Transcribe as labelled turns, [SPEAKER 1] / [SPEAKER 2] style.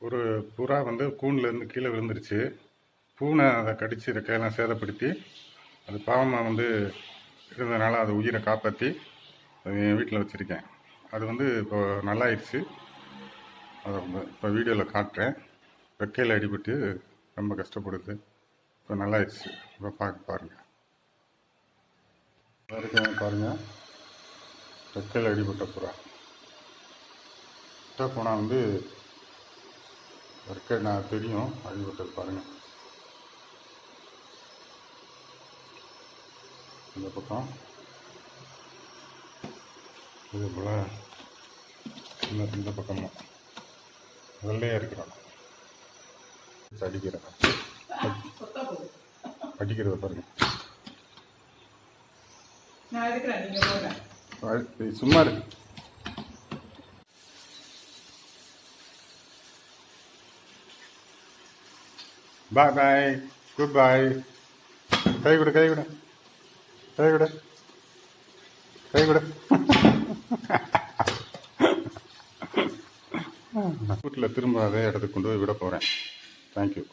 [SPEAKER 1] ஒரு புறா வந்து கூண்டிலேருந்து கீழே விழுந்துருச்சு. பூனை அதை கடித்து ரெக்கையெல்லாம் சேதப்படுத்தி அது பாவமாக வந்து இருந்ததுனால அது உயிரை காப்பாற்றி அது என் வீட்டில் வச்சுருக்கேன். அது வந்து இப்போ நல்லாயிடுச்சு. அதை இப்போ வீடியோவில் காட்டுறேன். ரெக்கையில் அடிபட்டு ரொம்ப கஷ்டப்படுது. இப்போ நல்லாயிடுச்சு. இப்போ பாருங்கள் பாருங்கள், ரெக்கையில் அடிபட்ட புறா. போனால் வந்து ரெக்கை நான் தெரியும் அடிபட்டது. பாருங்கள், இந்த பக்கம் இது போல் இந்த பக்கமும் வெள்ளையாக இருக்கிறோம். அடிக்கிறத பாருங்க. சும்மா இருக்கு. பாய் பாய், குட் பாய். கை கொடு கை கொடு கை கொடு கை கொடு. வீட்டில் திரும்ப அதே இடத்துக்கு கொண்டு போய் விட போகிறேன். தேங்க்யூ.